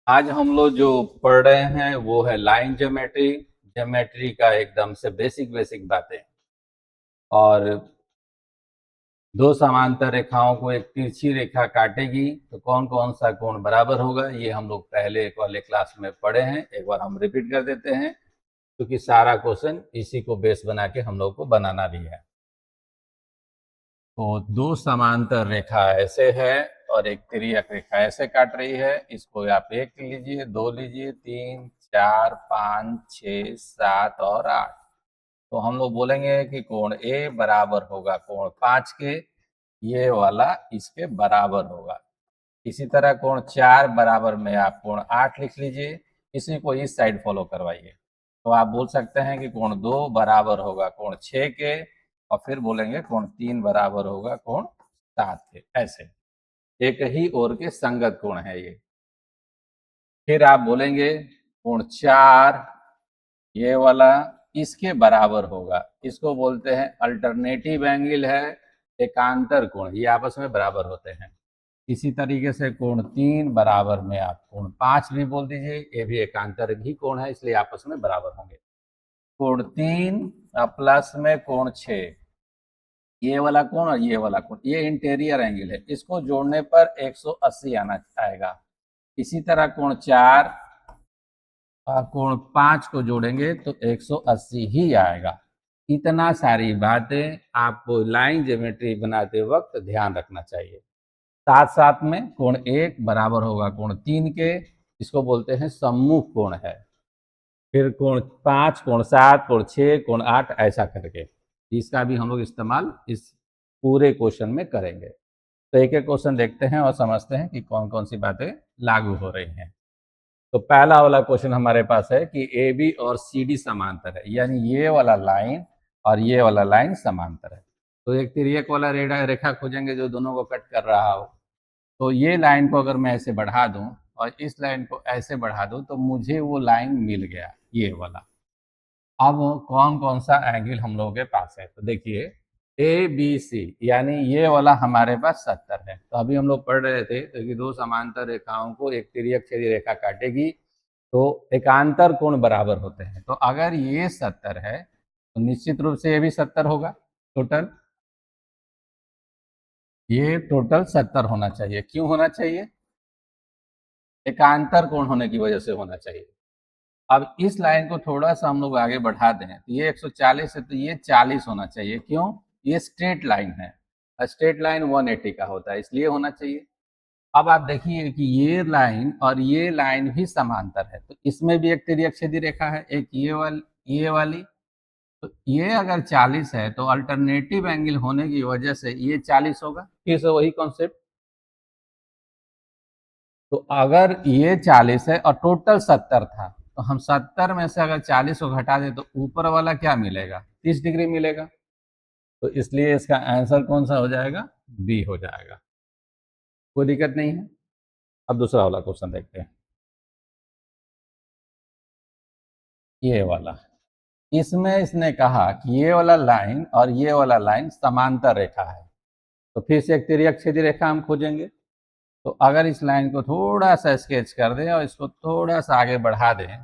आज हम लोग जो पढ़ रहे हैं वो है लाइन ज्योमेट्री। ज्योमेट्री का एकदम से बेसिक बेसिक बातें। और दो समांतर रेखाओं को एक तिरछी रेखा काटेगी तो कौन कौन सा कोण बराबर होगा, ये हम लोग पहले वाले क्लास में पढ़े हैं। एक बार हम रिपीट कर देते हैं क्योंकि सारा क्वेश्चन इसी को बेस बना के हम लोग को बनाना भी है। तो दो समांतर रेखा ऐसे है और एक तिर्यक रेखा ऐसे काट रही है। इसको आप एक लीजिए, दो लीजिए, तीन, चार, पाँच, 6, 7 और 8। तो हम लोग बोलेंगे कि कोण ए बराबर होगा कोण 5 के, ये वाला इसके बराबर होगा। इसी तरह कोण 4 बराबर में आप कोण 8 लिख लीजिए। इसी को इस साइड फॉलो करवाइए। तो आप बोल सकते हैं कि कोण 2 बराबर होगा कोण 6 के, और फिर बोलेंगे कोण 3 बराबर होगा कोण 7 के। ऐसे एक ही ओर के संगत कोण है ये। फिर आप बोलेंगे कोण 4 ये वाला इसके बराबर होगा। इसको बोलते हैं अल्टरनेटिव एंगल है, एकांतर कोण, ये आपस में बराबर होते हैं। इसी तरीके से कोण 3 बराबर में आप कोण 5 भी बोल दीजिए, ये भी एकांतर ही कोण है, इसलिए आपस में बराबर होंगे। कोण 3 प्लस में कोण 6, ये वाला कोण और ये वाला कोण, ये इंटीरियर एंगल है, इसको जोड़ने पर 180 आना आएगा। इसी तरह कोण 4 और कोण 5 को जोड़ेंगे तो 180 ही आएगा। इतना सारी बातें आपको लाइन ज्योमेट्री बनाते वक्त ध्यान रखना चाहिए। साथ साथ में कोण 1 बराबर होगा कोण 3 के, इसको बोलते हैं सम्मुख कोण है। फिर कोण 5, कोण 7, कोण 6, कोण 8 ऐसा करके इसका भी हम लोग इस्तेमाल इस पूरे क्वेश्चन में करेंगे। तो एक एक क्वेश्चन देखते हैं और समझते हैं कि कौन कौन सी बातें लागू हो रही हैं। तो पहला वाला क्वेश्चन हमारे पास है कि ए बी और सी डी समांतर है, यानी ये वाला लाइन और ये वाला लाइन समांतर है। तो एक तिर्यक वाला रेखा खोजेंगे जो दोनों को कट कर रहा हो। तो ये लाइन को अगर मैं ऐसे बढ़ा दूं और इस लाइन को ऐसे बढ़ा दूं तो मुझे वो लाइन मिल गया, ये वाला। अब कौन कौन सा एंगल हम लोगों के पास है, तो देखिए ए बी सी, यानी ये वाला हमारे पास 70 है। तो अभी हम लोग पढ़ रहे थे तो कि दो समांतर रेखाओं को एक तिर्यक छेदी रेखा काटेगी तो एकांतर कोण बराबर होते हैं। तो अगर ये 70 है तो निश्चित रूप से ये भी 70 होगा। टोटल ये टोटल 70 होना चाहिए। क्यों होना चाहिए? एकांतर कोण होने की वजह से होना चाहिए। अब इस लाइन को थोड़ा सा हम लोग आगे बढ़ा दें तो ये 140 है तो ये 40 होना चाहिए। क्यों? ये स्ट्रेट लाइन है, स्ट्रेट लाइन 180 का होता है, इसलिए होना चाहिए। अब आप देखिए कि ये लाइन और ये लाइन भी समांतर है, तो इसमें भी एक तिर्यक छेदी रेखा है, एक ये वाली। तो ये अगर 40 है तो अल्टरनेटिव एंगल होने की वजह से ये 40 होगा। फिर से वही कॉन्सेप्ट। तो अगर ये 40 है और टोटल 70 था तो हम 70 में से अगर 40 को घटा दें तो ऊपर वाला क्या मिलेगा? 30 डिग्री मिलेगा। तो इसलिए इसका आंसर कौन सा हो जाएगा? बी हो जाएगा। कोई दिक्कत नहीं है। अब दूसरा वाला क्वेश्चन देखते हैं। ये वाला, इसमें इसने कहा कि ये वाला लाइन और ये वाला लाइन समांतर रेखा है। तो फिर से एक तिर्यक छेदी रेखा हम खोजेंगे। तो अगर इस लाइन को थोड़ा सा स्केच कर दें और इसको थोड़ा सा आगे बढ़ा दें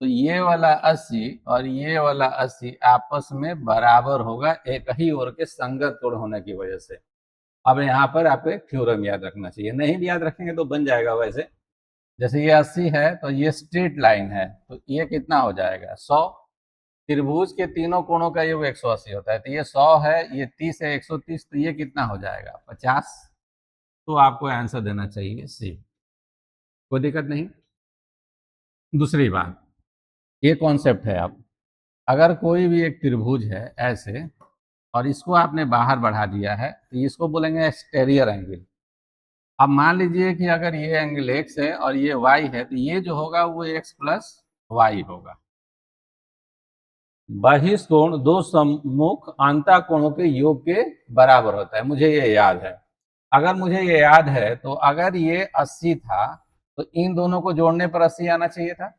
तो ये वाला 80 और ये वाला 80 आपस में बराबर होगा, एक ही ओर के संगत कोण होने की वजह से। अब यहाँ पर आपको एक थ्योरम याद रखना चाहिए, नहीं भी याद रखेंगे तो बन जाएगा वैसे। जैसे ये 80 है तो ये स्ट्रेट लाइन है, तो ये कितना हो जाएगा? 100। त्रिभुज के तीनों कोणों का योग 180 होता है, तो ये 100 है, ये 30 है, 130, तो ये कितना हो जाएगा? 50। तो आपको आंसर देना चाहिए सी। कोई दिक्कत नहीं। दूसरी बात, ये कॉन्सेप्ट है। अब अगर कोई भी एक त्रिभुज है ऐसे और इसको आपने बाहर बढ़ा दिया है तो इसको बोलेंगे एक्सटेरियर एंगल। अब मान लीजिए कि अगर ये एंगल x है और ये y है तो ये जो होगा वो x प्लस वाई होगा। बहिष्कोण दो सम्मुख अंतःकोणों के योग के बराबर होता है, मुझे ये याद है। अगर मुझे ये याद है तो अगर ये 80 था तो इन दोनों को जोड़ने पर 80 आना चाहिए था।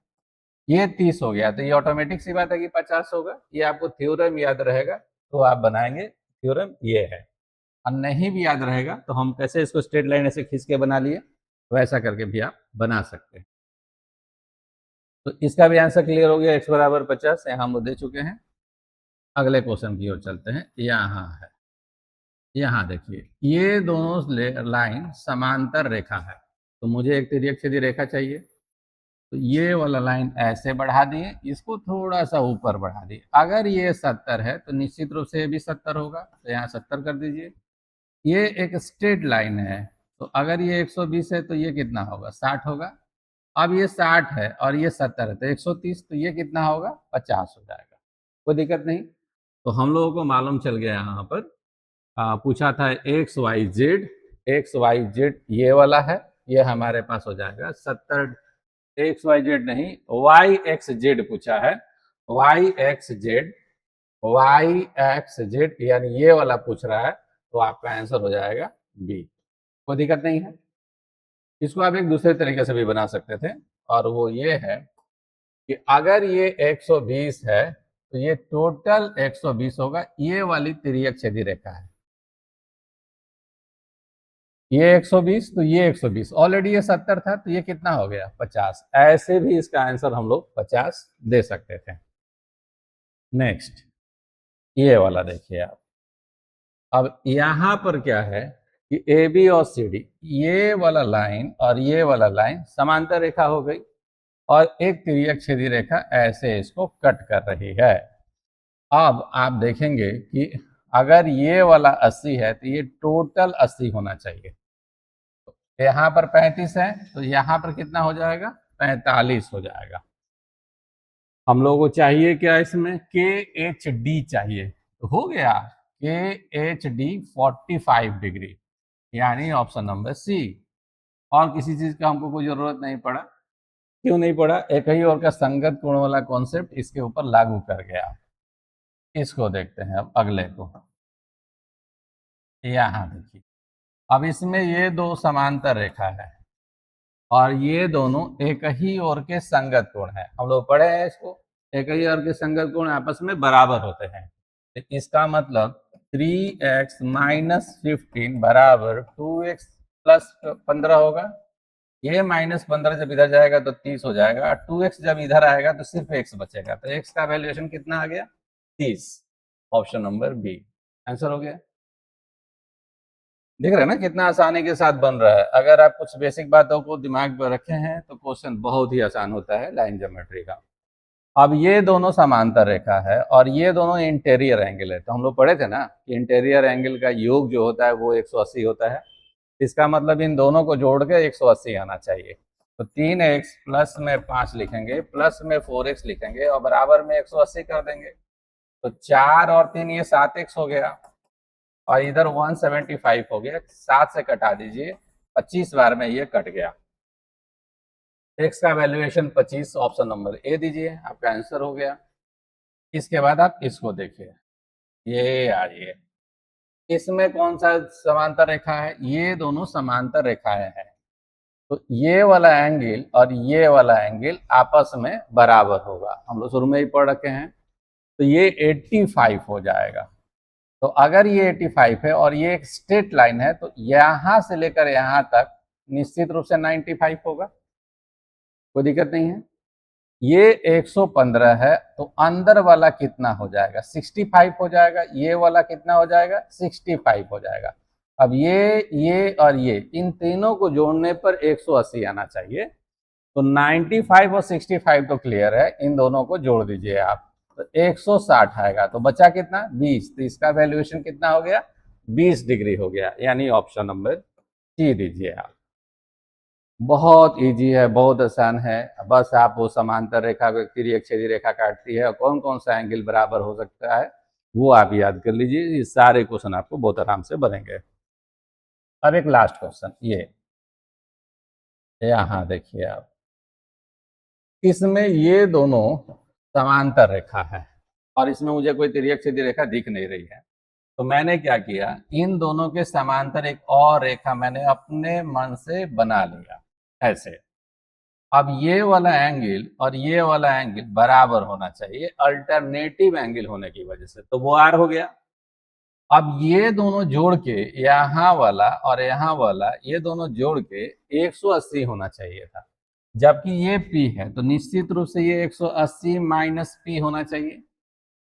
ये 30 हो गया तो ये ऑटोमेटिक सी बात है कि 50 होगा। ये आपको थ्योरम याद रहेगा तो आप बनाएंगे। थ्योरम ये है। और नहीं भी याद रहेगा तो हम कैसे इसको स्ट्रेट लाइन ऐसे खींच के बना लिए, वैसा करके भी आप बना सकते हैं। तो इसका भी आंसर क्लियर हो गया, x बराबर 50 यहाँ हम दे चुके हैं। अगले क्वेश्चन की ओर चलते हैं। यहाँ है, यहाँ देखिए ये दोनों लाइन समांतर रेखा है, तो मुझे एक तिर्यक छेदी रेखा चाहिए। तो ये वाला लाइन ऐसे बढ़ा दिए, इसको थोड़ा सा ऊपर बढ़ा दिए। अगर ये 70 है तो निश्चित रूप से ये भी 70 होगा, तो यहाँ 70 कर दीजिए। ये एक स्ट्रेट लाइन है, तो अगर ये 120 है तो ये कितना होगा, 60 होगा। अब ये 60 है और ये 70 है तो 130, तो ये कितना होगा, 50 हो जाएगा। कोई दिक्कत नहीं। तो हम लोगों को मालूम चल गया यहाँ पर पूछा था एक्स वाई जेड ये वाला है, ये हमारे पास हो जाएगा 70। एक्स वाई जेड नहीं, वाई एक्स जेड पूछा है, वाई एक्स जेड यानी ये वाला पूछ रहा है, तो आपका आंसर हो जाएगा बी। कोई दिक्कत नहीं है। इसको आप एक दूसरे तरीके से भी बना सकते थे, और वो ये है कि अगर ये 120 है तो ये टोटल 120 होगा। ये वाली तिर्यक छेदी रेखा है, ये 120 तो ये 120, ऑलरेडी ये 70 था तो ये कितना हो गया, 50। ऐसे भी इसका आंसर हम लोग 50 दे सकते थे। नेक्स्ट ये वाला देखिए आप। अब यहां पर क्या है कि ए बी और सी डी ये वाला लाइन और ये वाला लाइन समांतर रेखा हो गई, और एक तिर्यक छेदी रेखा ऐसे इसको कट कर रही है। अब आप देखेंगे कि अगर ये वाला 80 है तो ये टोटल 80 होना चाहिए। यहाँ पर 35 है तो यहाँ पर कितना हो जाएगा, 45 हो जाएगा। हम लोगों को चाहिए क्या, इसमें के एच डी चाहिए, तो हो गया के एच डी 45 डिग्री, यानी ऑप्शन नंबर सी। और किसी चीज का हमको कोई जरूरत नहीं पड़ा। क्यों नहीं पड़ा, एक ही और का संगत कोण वाला कॉन्सेप्ट इसके ऊपर लागू कर गया। इसको देखते हैं अब अगले को। यहाँ देखिए, अब इसमें ये दो समांतर रेखा है और ये दोनों एक ही ओर के संगत कोण है। हम लोग पढ़े हैं इसको, एक ही ओर के संगत कोण आपस में बराबर होते हैं। तो इसका मतलब 3x माइनस 15 बराबर 2x प्लस 15 होगा। ये माइनस 15 जब इधर जाएगा तो 30 हो जाएगा, 2x जब इधर आएगा तो सिर्फ x बचेगा, तो x का वैल्यूएशन कितना आ गया, 30। ऑप्शन नंबर बी आंसर हो गया। देख रहे हैं ना कितना आसानी के साथ बन रहा है। अगर आप कुछ बेसिक बातों को दिमाग में रखे हैं तो क्वेश्चन बहुत ही आसान होता है लाइन ज्योमेट्री का। अब ये दोनों समांतर रेखा है और ये दोनों इंटीरियर एंगल है, तो हम लोग पढ़े थे ना कि इंटीरियर एंगल का योग जो होता है वो 180 होता है। इसका मतलब इन दोनों को जोड़ के 180 आना चाहिए। तो 3x प्लस में 5 लिखेंगे, प्लस में 4x लिखेंगे और बराबर में 180 कर देंगे। तो 4 और 3 ये 7x हो गया, और इधर 175 हो गया। 7 से कटा दीजिए, 25 बार में ये कट गया। x का वैल्यूएशन 25, ऑप्शन नंबर ए दीजिए, आपका आंसर हो गया। इसके बाद आप इसको देखिए, ये आ रही है, इसमें कौन सा समांतर रेखा है, ये दोनों समांतर रेखाएं हैं। तो ये वाला एंगल और ये वाला एंगल आपस में बराबर होगा, हम लोग शुरू में ही पढ़ रखे हैं। तो ये 85 हो जाएगा। तो अगर ये 85 है और ये एक स्ट्रेट लाइन है तो यहां से लेकर यहां तक निश्चित रूप से 95 होगा, कोई दिक्कत नहीं है। ये 115 है तो अंदर वाला कितना हो जाएगा, 65 हो जाएगा। ये वाला कितना हो जाएगा, 65 हो जाएगा। अब ये और ये इन तीनों को जोड़ने पर 180 आना चाहिए। तो 95 और 65 तो क्लियर है, इन दोनों को जोड़ दीजिए आप, तो 160 आएगा। तो बचा कितना, 20। तो इसका वैल्यूएशन कितना हो गया, 20 डिग्री हो गया, यानी ऑप्शन नंबर सी दीजिए आप। बहुत इजी है, बहुत आसान है। बस आप वो समांतर रेखा को तिर्यक छेदी रेखा काटती है और कौन कौन सा एंगल बराबर हो सकता है वो आप याद कर लीजिए। ये सारे क्वेश्चन आपको बहुत आराम से बनेंगे। अब एक लास्ट क्वेश्चन, ये यहाँ देखिए आप, इसमें ये दोनों समांतर रेखा है और इसमें मुझे कोई तिर्यक सीधी रेखा दिख नहीं रही है। तो मैंने क्या किया, इन दोनों के समांतर एक और रेखा मैंने अपने मन से बना लिया ऐसे। अब ये वाला एंगल और ये वाला एंगल बराबर होना चाहिए अल्टरनेटिव एंगल होने की वजह से, तो वो आर हो गया। अब ये दोनों जोड़ के यहाँ वाला और यहाँ वाला ये दोनों जोड़ के 180 होना चाहिए था। जबकि ये P है, तो निश्चित रूप से ये 180 माइनस P होना चाहिए।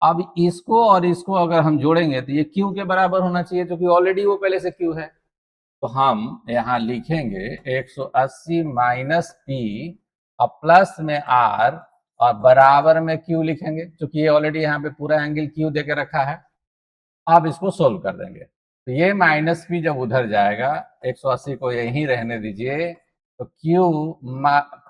अब इसको और इसको अगर हम जोड़ेंगे तो ये Q के बराबर होना चाहिए, क्योंकि ऑलरेडी वो पहले से Q है। तो हम यहाँ लिखेंगे 180 माइनस P और प्लस में R और बराबर में Q लिखेंगे, क्योंकि ये ऑलरेडी यहाँ पे पूरा एंगल Q देके रखा है। अब इसको सोल्व कर देंगे, तो ये माइनस P जब उधर जाएगा, 180 को यहीं रहने दीजिए, तो Q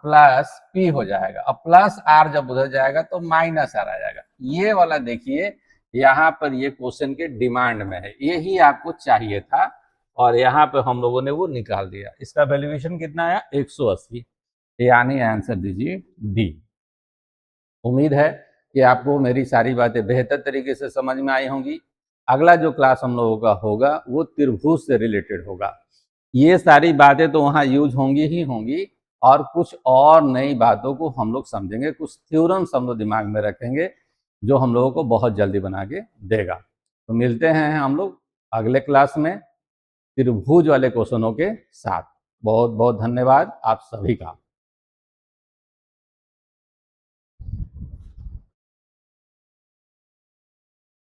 प्लस P हो जाएगा। अब प्लस R जब उधर जाएगा तो माइनस R आ जाएगा। ये वाला देखिए, यहाँ पर ये क्वेश्चन के डिमांड में है, यही आपको चाहिए था और यहाँ पे हम लोगों ने वो निकाल दिया। इसका वैल्यूएशन कितना आया? 180, यानी आंसर दीजिए डी। उम्मीद है कि आपको मेरी सारी बातें बेहतर तरीके से समझ में आई होंगी। अगला जो क्लास हम लोगों का होगा वो त्रिभुज से रिलेटेड होगा। ये सारी बातें तो वहाँ यूज होंगी ही होंगी, और कुछ और नई बातों को हम लोग समझेंगे, कुछ थ्योरम्स हम लोग दिमाग में रखेंगे जो हम लोगों को बहुत जल्दी बना के देगा। तो मिलते हैं हम लोग अगले क्लास में त्रिभुज वाले क्वेश्चनों के साथ। बहुत बहुत धन्यवाद आप सभी का।